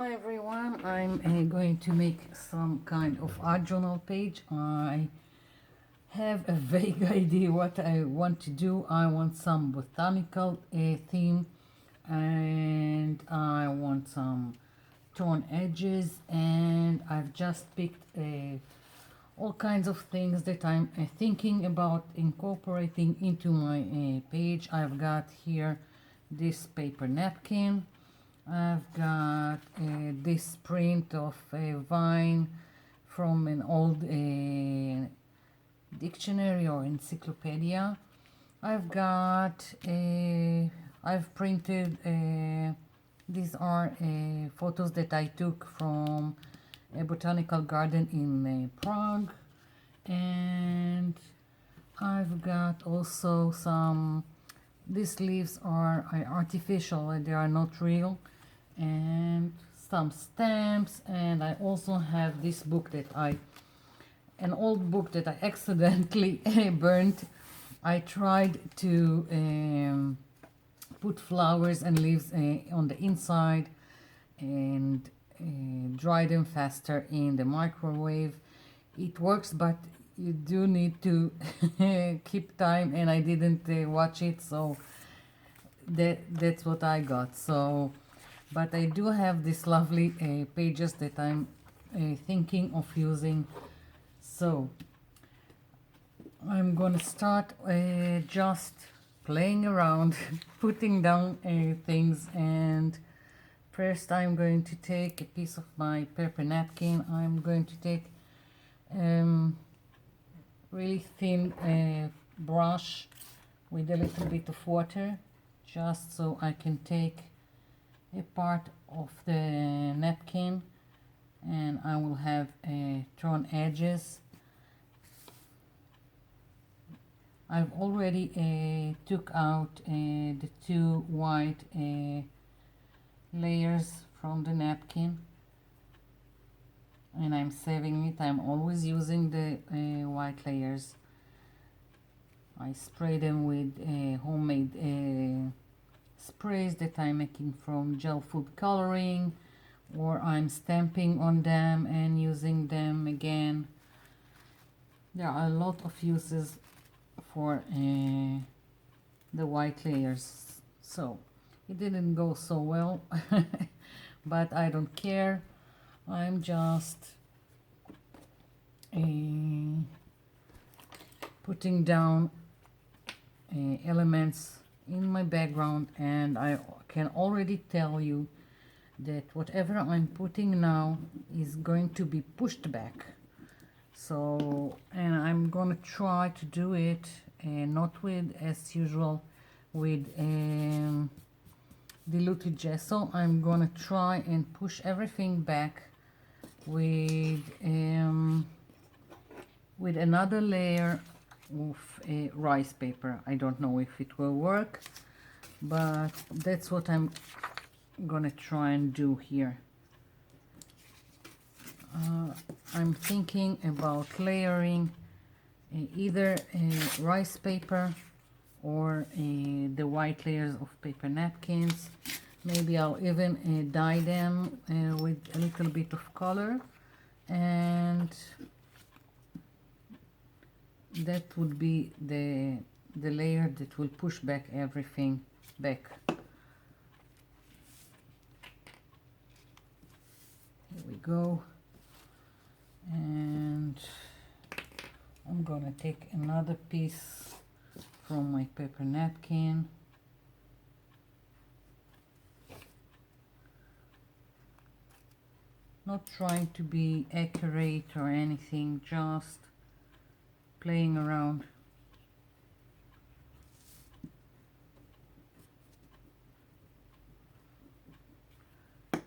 Hi everyone, I'm going to make some kind of art journal page. I have a vague idea what I want to do. I want some botanical theme, and I want some torn edges, and I've just picked all kinds of things that I'm thinking about incorporating into my page. I've got here this paper napkin. I've got this print of a vine from an old dictionary or encyclopedia. I've printed, these are photos that I took from a botanical garden in Prague. And I've got also some, these leaves are artificial, they are not real, and some stamps. And I also have this book that an old book that I accidentally burnt. I tried to put flowers and leaves on the inside and dry them faster in the microwave. It works, but you do need to keep time, and I didn't watch it, so that's what I got. So, but I do have these lovely pages that I'm thinking of using. So I'm gonna start just playing around, putting down things. And first I'm going to take a piece of my paper napkin. I'm going to take really thin brush with a little bit of water, just so I can take a part of the napkin, and I will have torn edges. I've already took out the two white layers from the napkin, and I'm saving it. I'm always using the white layers. I spray them with homemade sprays that I'm making from gel food coloring, or I'm stamping on them and using them again. There are a lot of uses for the white layers. So it didn't go so well, but I don't care. I'm just putting down elements in my background, and I can already tell you that whatever I'm putting now is going to be pushed back. So, and I'm gonna try to do it not with, as usual, with diluted gesso. I'm gonna try and push everything back with another layer of rice paper. I don't know if it will work, but that's what I'm gonna try and do here. I'm thinking about layering either rice paper or the white layers of paper napkins. Maybe I'll even dye them with a little bit of color, and that would be the layer that will push back everything back. Here we go. And I'm gonna take another piece from my paper napkin. Not trying to be accurate or anything, just playing around.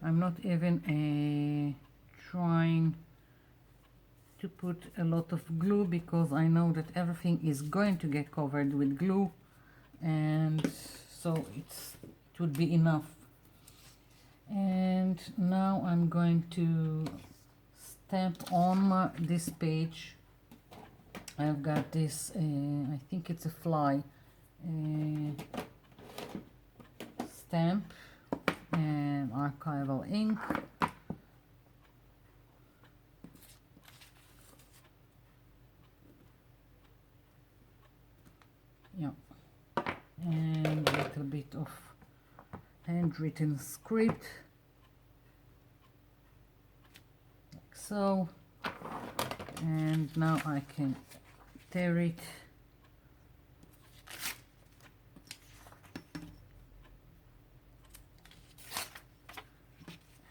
I'm not even trying to put a lot of glue, because I know that everything is going to get covered with glue, and so it would be enough. And now I'm going to stamp on this page. I've got this, I think it's a fly stamp and archival ink. handwritten script, like so, and now I can tear it.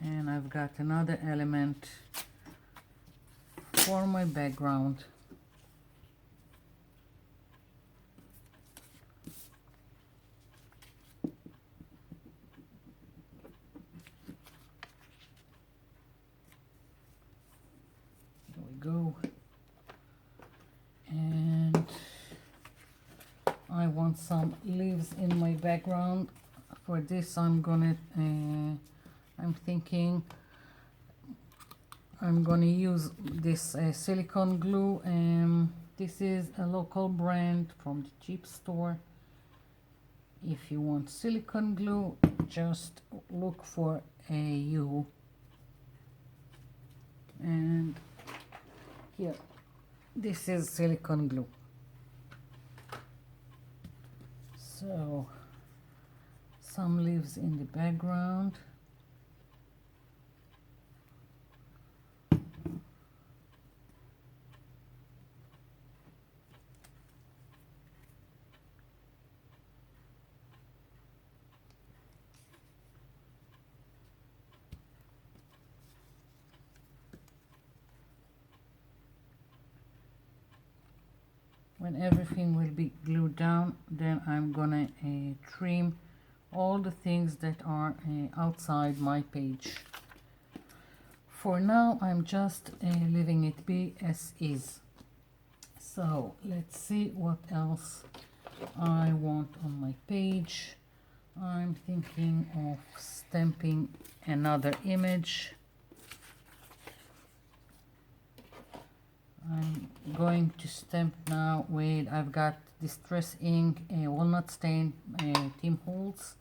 And I've got another element for my background. There we go. And I want some leaves in my background. For this I'm thinking I'm gonna use this silicone glue. This is a local brand from the cheap store. If you want silicone glue, just look for a U. And here, this is silicone glue. So, some leaves in the background. When everything will be glued down, then I'm gonna trim all the things that are outside my page. For now, I'm just leaving it be as is. So let's see what else I want on my page. I'm thinking of stamping another image. I'm going to stamp now with, I've got Distress Ink Walnut Stain Tim Holtz.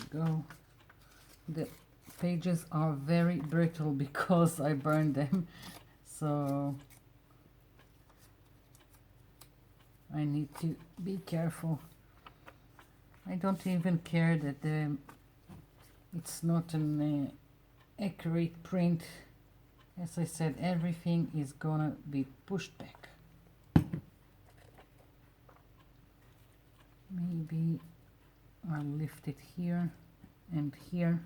Go. The pages are very brittle because I burned them, so I need to be careful. I don't even care that it's not an accurate print. As I said, everything is gonna be pushed back. Maybe I'll lift it here and here.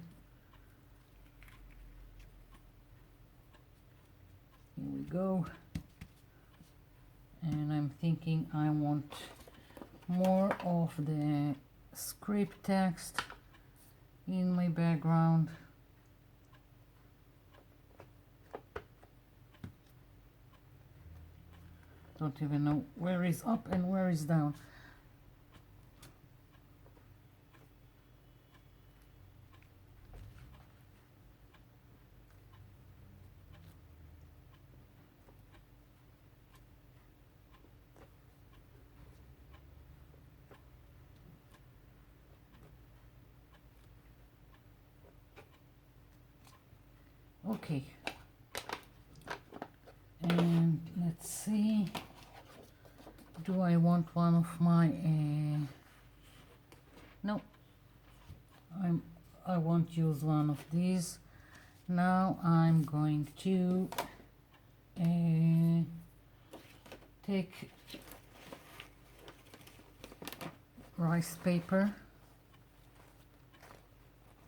Here we go. And I'm thinking I want more of the script text in my background. Don't even know where is up and where is down. Okay, and let's see, do I want one of my no, I won't use one of these. Now I'm going to take rice paper,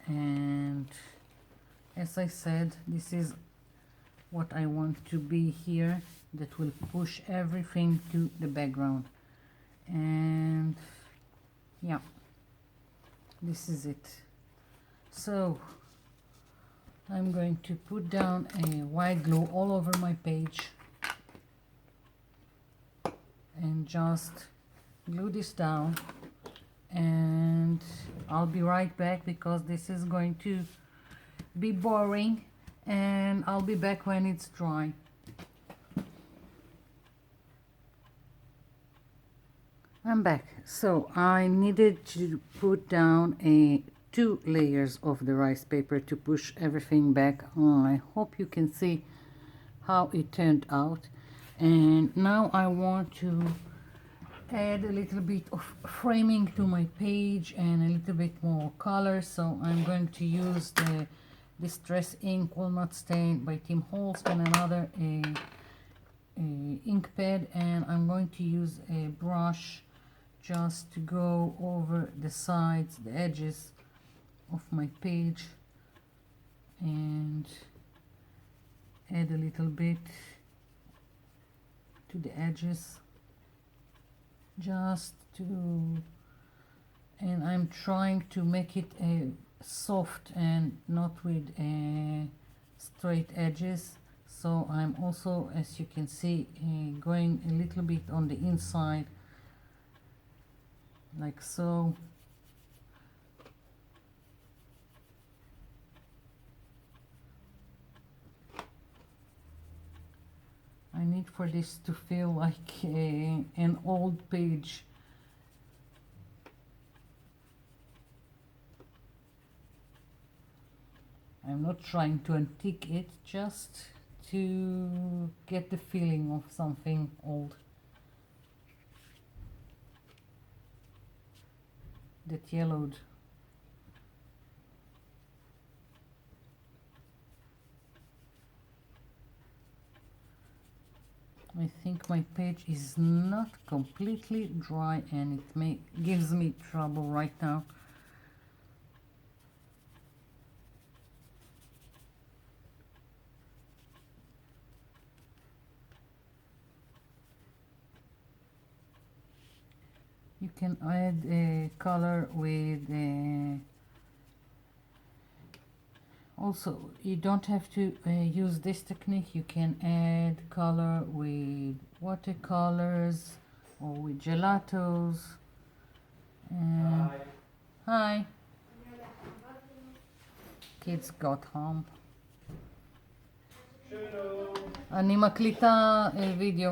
and as I said, this is what I want to be here, that will push everything to the background. And yeah, this is it. So I'm going to put down a white glue all over my page and just glue this down, and I'll be right back because this is going to be boring, and I'll be back when it's dry. I'm back. So I needed to put down two layers of the rice paper to push everything back on. I hope you can see how it turned out. And now I want to add a little bit of framing to my page and a little bit more color. So I'm going to use the Distress Ink Walnut Stain by Tim Holtz and another ink pad, and I'm going to use a brush just to go over the sides, the edges of my page, and add a little bit to the edges, just to, and I'm trying to make it soft and not with straight edges. So I'm also, as you can see, going a little bit on the inside, like so. I need for this to feel like an old page. I'm not trying to antique it, just to get the feeling of something old that yellowed. I think my page is not completely dry, and it gives me trouble right now. You can add a color with also, you don't have to use this technique. You can add color with watercolors or with gelatos. Hi. Kids got home. אני מקליטה וידאו.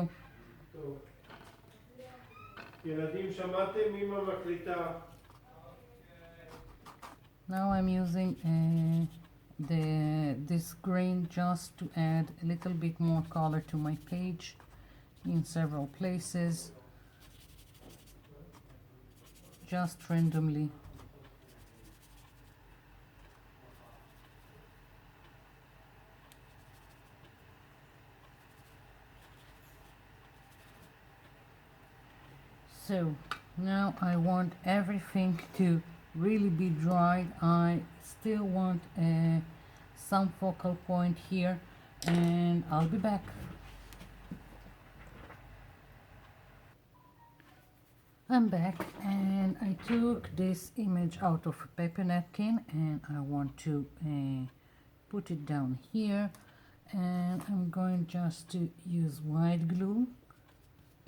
טוב. ילדים, שמעתם? אמא מקליטה. Now I'm using this green just to add a little bit more color to my page in several places, just randomly. So now I want everything to really be dried. I still want some focal point here, and I'll be back. I'm back, and I took this image out of a paper napkin, and I want to put it down here, and I'm going just to use white glue,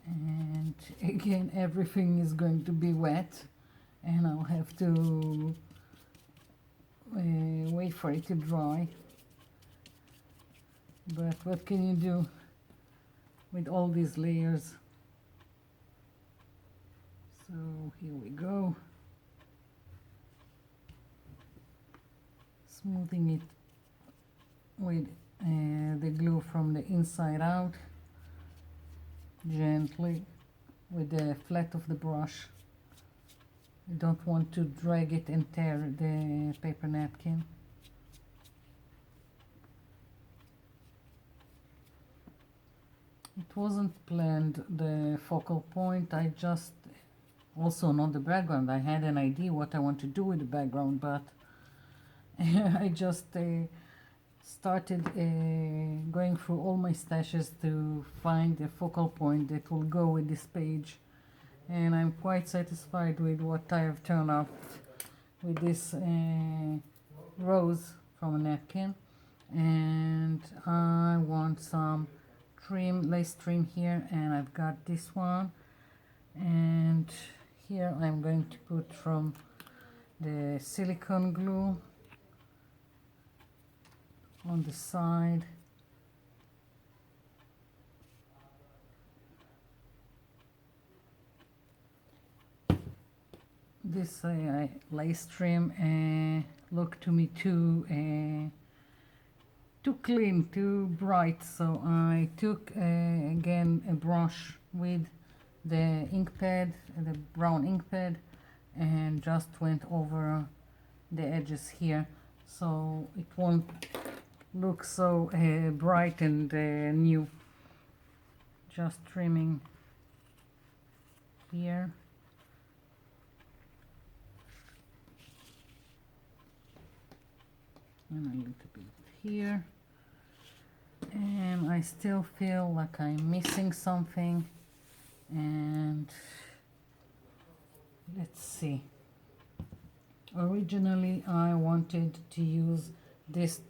and again everything is going to be wet, and I'll have to wait for it to dry. But what can you do with all these layers? So here we go, smoothing it with the glue from the inside out, gently with the flat of the brush. You don't want to drag it and tear the paper napkin. It wasn't planned, the focal point. I just, also not the background, I had an idea what I want to do with the background, but I just started going through all my stashes to find a focal point that will go with this page, and I'm quite satisfied with what I have turned out with this rose from a napkin. And I want some trim, lace trim here, and I've got this one, and here I'm going to put from the silicone glue on the side. this lace trim looked to me too clean, too bright, so I took again a brush with the ink pad, the brown ink pad, and just went over the edges here so it won't look so bright and new. Just trimming here. And a little bit here. And I still feel like I'm missing something. And let's see. Originally I wanted to use this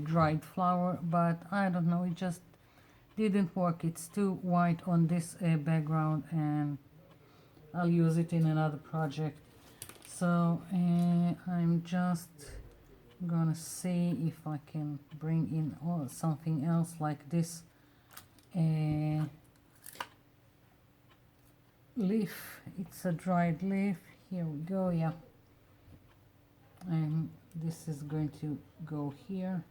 dried flower, but I don't know, it just didn't work. It's too white on this background, and I'll use it in another project. So I'm just gonna see if I can bring in something else like this leaf. It's a dried leaf. Here we go. Yeah, and this is going to go here.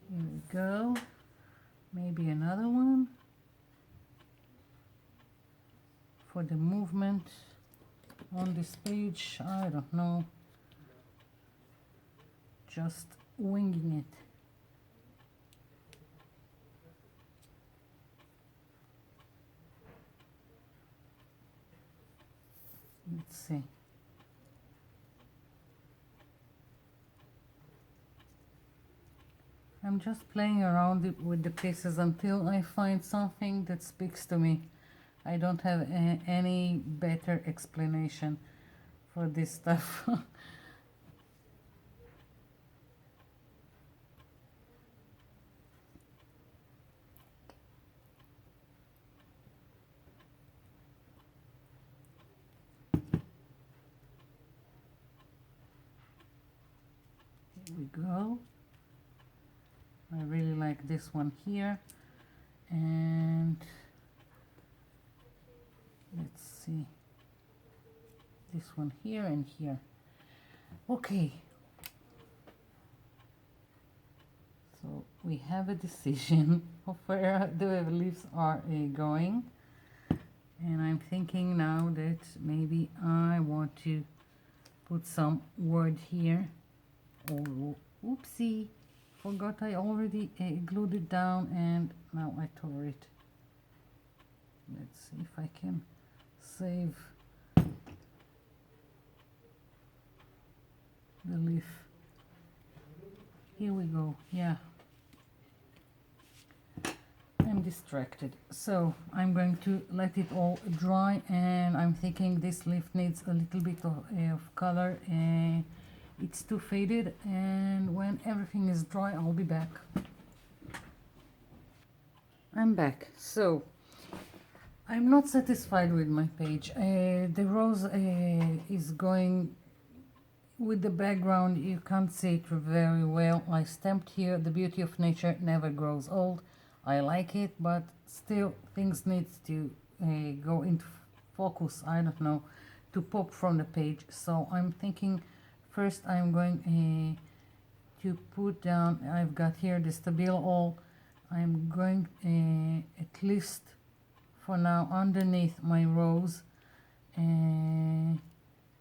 Here we go. Maybe another one for the movement on this page. I don't know. Just winging it. Let's see. I'm just playing around with the pieces until I find something that speaks to me. I don't have any better explanation for this stuff. Here we go. I really like this one here, and let's see, this one here and here. Okay, so we have a decision of where the leaves are going, and I'm thinking now that maybe I want to put some word here. Oh, oopsie, forgot I already glued it down and now I tore it. Let's see if I can save the leaf. Here we go. Yeah, I'm distracted, so I'm going to let it all dry, and I'm thinking this leaf needs a little bit of color. It's too faded, and when everything is dry I'll be back. I'm back. So I'm not satisfied with my page. The rose is going with the background. You can't see it very well. I stamped here, the beauty of nature never grows old. I like it, but still things need to go into focus, I don't know, to pop from the page. So I'm thinking first I'm going to put down, I've got here the Stabilo All. I'm going at least for now underneath my rose,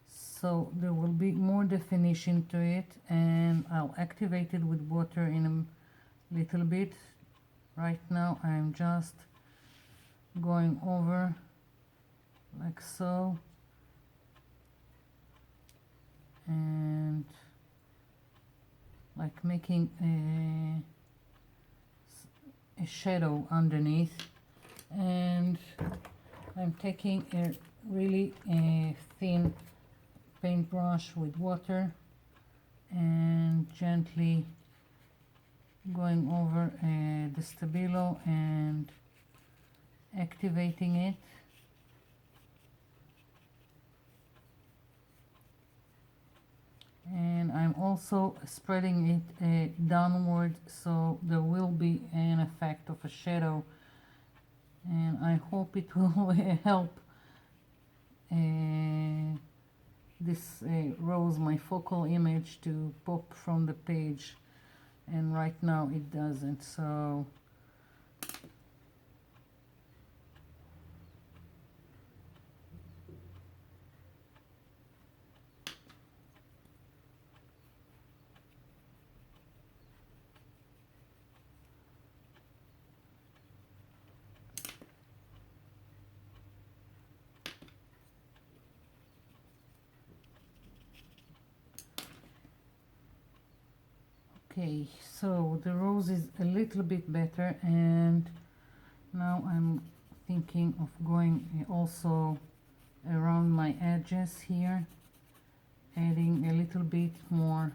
so there will be more definition to it, and I'll activate it with water in a little bit. Right now I'm just going over like so, and like making a shadow underneath, and I'm taking a really thin paintbrush with water and gently going over the Stabilo and activating it. And I'm also spreading it downward, so there will be an effect of a shadow, and I hope it will help this rose, my focal image, to pop from the page, and right now it doesn't. So okay, so the rose is a little bit better, and now I'm thinking of going also around my edges here, adding a little bit more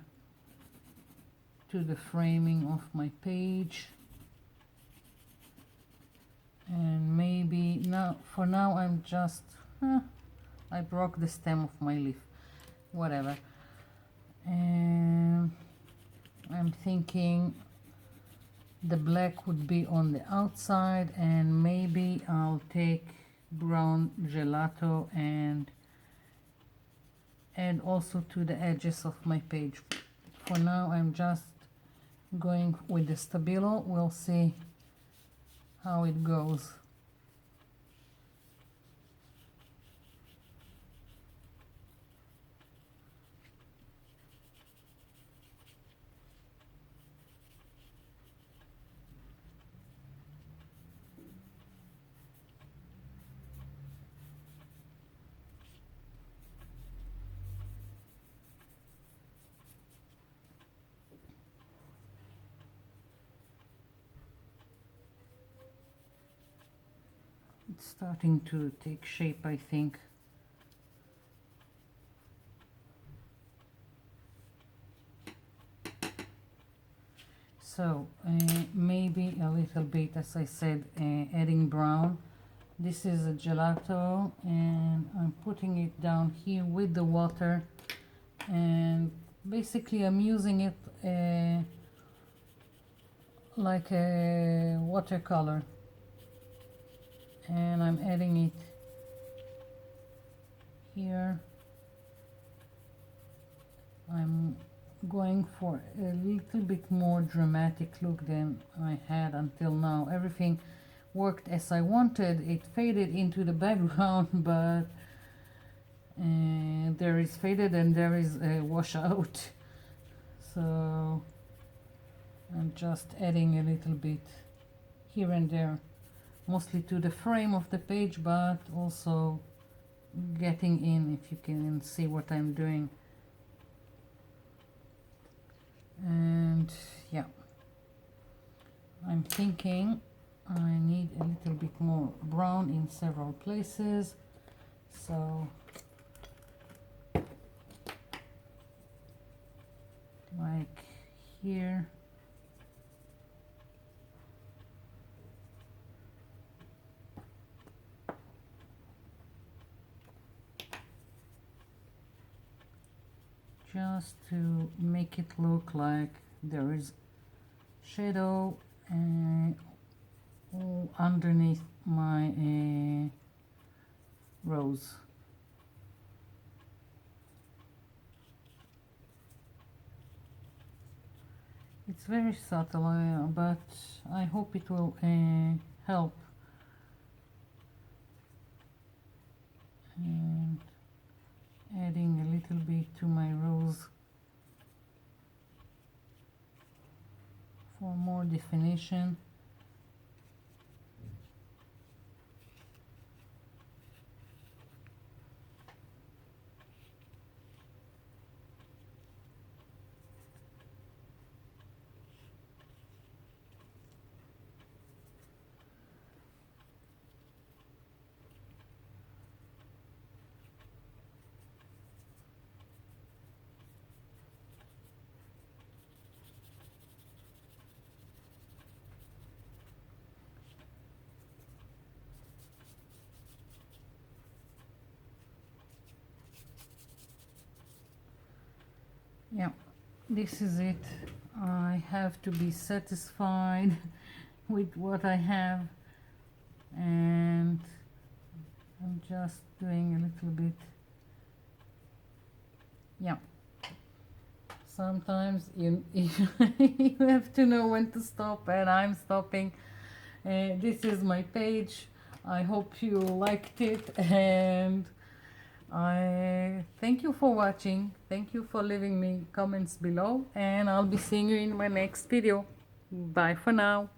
to the framing of my page. And maybe now, for now, I'm just I broke the stem of my leaf, whatever. And I'm thinking the black would be on the outside, and maybe I'll take brown gelato and add also to the edges of my page. For now, I'm just going with the Stabilo. We'll see how it goes. It's starting to take shape, I think. So maybe a little bit, as I said, adding brown. This is a gelato, and I'm putting it down here with the water, and basically I'm using it like a watercolor, and I'm adding it here. I'm going for a little bit more dramatic look than I had until now. Everything worked as I wanted. It faded into the background, but there is faded and there is a washout. So I'm just adding a little bit here and there, mostly to the frame of the page, but also getting in, if you can see what I'm doing. And yeah, I'm thinking I need a little bit more brown in several places, so like here. Just to make it look like there is shadow all underneath my rose. It's very subtle, but I hope it will help. And adding a little bit to my rose for more definition. Yeah, this is it. I have to be satisfied with what I have, and I'm just doing a little bit. Yeah, sometimes you you have to know when to stop, and I'm stopping. This is my page. I hope you liked it, and I thank you for watching. Thank you for leaving me comments below, and I'll be seeing you in my next video. Bye for now.